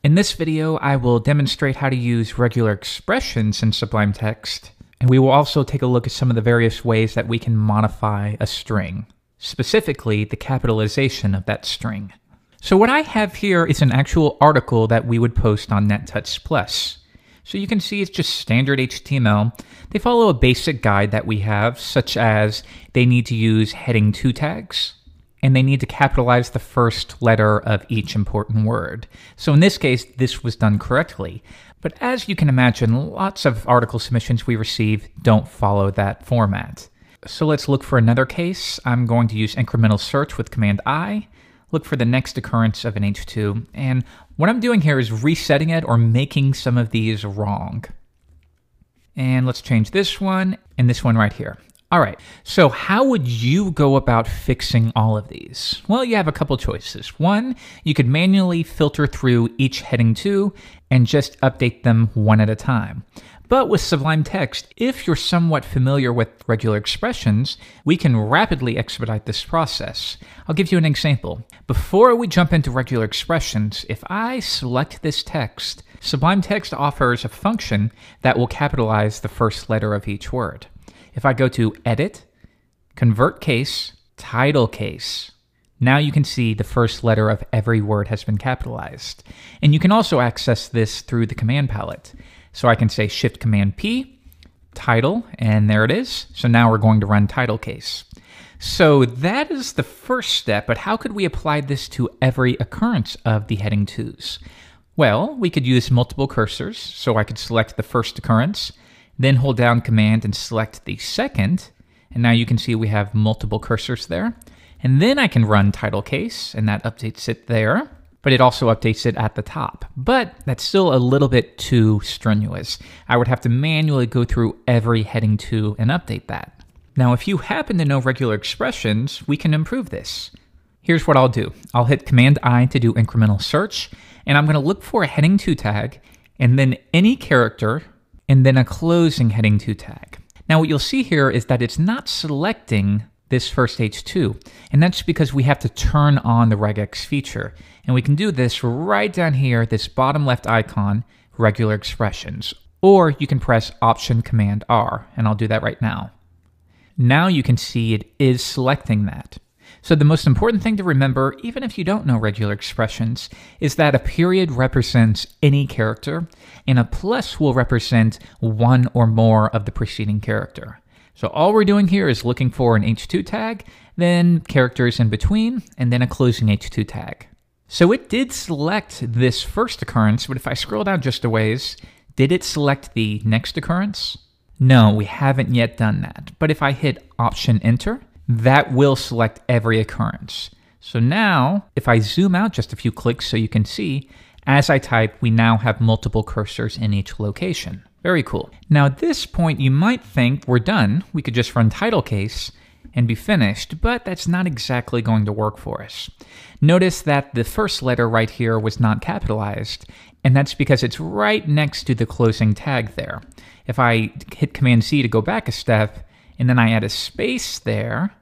In this video, I will demonstrate how to use regular expressions in Sublime Text, and we will also take a look at some of the various ways that we can modify a string, specifically the capitalization of that string. So what I have here is an actual article that we would post on NetTouch Plus. So you can see it's just standard HTML. They follow a basic guide that we have, such as they need to use heading 2 tags, and they need to capitalize the first letter of each important word. So in this case, this was done correctly. But as you can imagine, lots of article submissions we receive don't follow that format. So let's look for another case. I'm going to use incremental search with Command I, look for the next occurrence of an H2, and what I'm doing here is resetting it or making some of these wrong. And let's change this one and this one right here. All right, so how would you go about fixing all of these? Well, you have a couple choices. One, you could manually filter through each heading 2 and just update them one at a time. But with Sublime Text, if you're somewhat familiar with regular expressions, we can rapidly expedite this process. I'll give you an example. Before we jump into regular expressions, if I select this text, Sublime Text offers a function that will capitalize the first letter of each word. If I go to Edit, Convert Case, Title Case, now you can see the first letter of every word has been capitalized. And you can also access this through the command palette. So I can say Shift-Command-P, Title, and there it is. So now we're going to run Title Case. So that is the first step, but how could we apply this to every occurrence of the heading 2s? Well, we could use multiple cursors, so I could select the first occurrence, then hold down Command and select the second, and now you can see we have multiple cursors there. And then I can run Title Case, and that updates it there, but it also updates it at the top. But that's still a little bit too strenuous. I would have to manually go through every heading 2 and update that. Now, if you happen to know regular expressions, we can improve this. Here's what I'll do. I'll hit Command I to do incremental search, and I'm going to look for a heading 2 tag, and then any character, and then a closing heading 2 tag. Now what you'll see here is that it's not selecting this first H2, and that's because we have to turn on the regex feature. And we can do this right down here, this bottom left icon, regular expressions. Or you can press Option Command R, and I'll do that right now. Now you can see it is selecting that. So the most important thing to remember, even if you don't know regular expressions, is that a period represents any character, and a plus will represent one or more of the preceding character. So all we're doing here is looking for an H2 tag, then characters in between, and then a closing H2 tag. So it did select this first occurrence, but if I scroll down just a ways, did it select the next occurrence? No, we haven't yet done that. But if I hit Option Enter, that will select every occurrence. So now, if I zoom out just a few clicks so you can see, as I type, we now have multiple cursors in each location. Very cool. Now at this point, you might think we're done. We could just run Title Case and be finished, but that's not exactly going to work for us. Notice that the first letter right here was not capitalized, and that's because it's right next to the closing tag there. If I hit Command C to go back a step, and then I add a space there,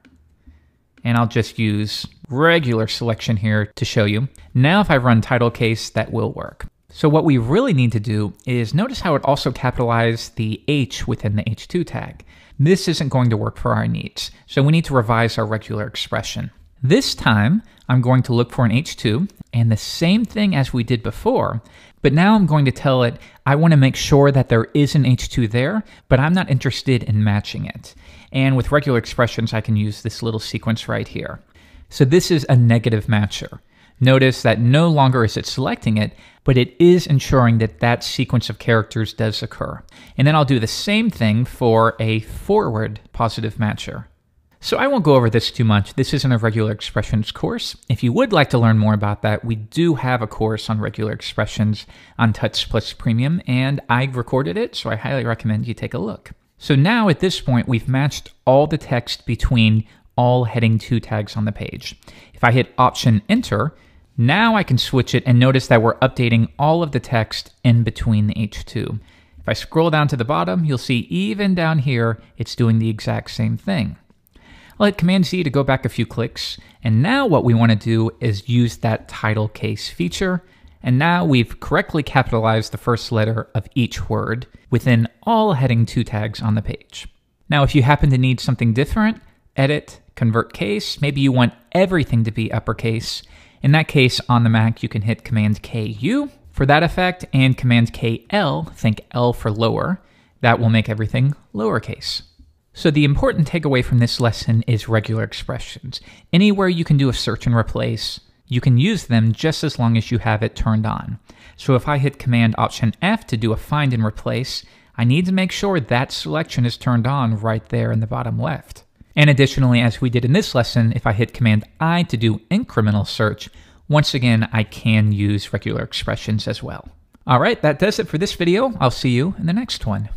and I'll just use regular selection here to show you. Now if I run Title Case, that will work. So what we really need to do is notice how it also capitalized the H within the H2 tag. This isn't going to work for our needs, so we need to revise our regular expression. This time, I'm going to look for an H2, and the same thing as we did before, but now I'm going to tell it I want to make sure that there is an H2 there, but I'm not interested in matching it. And with regular expressions, I can use this little sequence right here. So this is a negative matcher. Notice that no longer is it selecting it, but it is ensuring that that sequence of characters does occur. And then I'll do the same thing for a forward positive matcher. So I won't go over this too much. This isn't a regular expressions course. If you would like to learn more about that, we do have a course on regular expressions on Touch Plus Premium, and I recorded it, so I highly recommend you take a look. So now at this point, we've matched all the text between all heading 2 tags on the page. If I hit Option Enter, now I can switch it and notice that we're updating all of the text in between the H2. If I scroll down to the bottom, you'll see even down here, it's doing the exact same thing. I'll hit Command Z to go back a few clicks, and now what we want to do is use that title case feature And now we've correctly capitalized the first letter of each word within all heading 2 tags on the page. Now, if you happen to need something different, edit, convert case, maybe you want everything to be uppercase. In that case, on the Mac, you can hit Command KU for that effect and Command KL, think L for lower. That will make everything lowercase. So the important takeaway from this lesson is regular expressions. Anywhere you can do a search and replace, you can use them just as long as you have it turned on. So if I hit Command Option F to do a find and replace, I need to make sure that selection is turned on right there in the bottom left. And additionally, as we did in this lesson, if I hit Command I to do incremental search, once again, I can use regular expressions as well. All right, that does it for this video. I'll see you in the next one.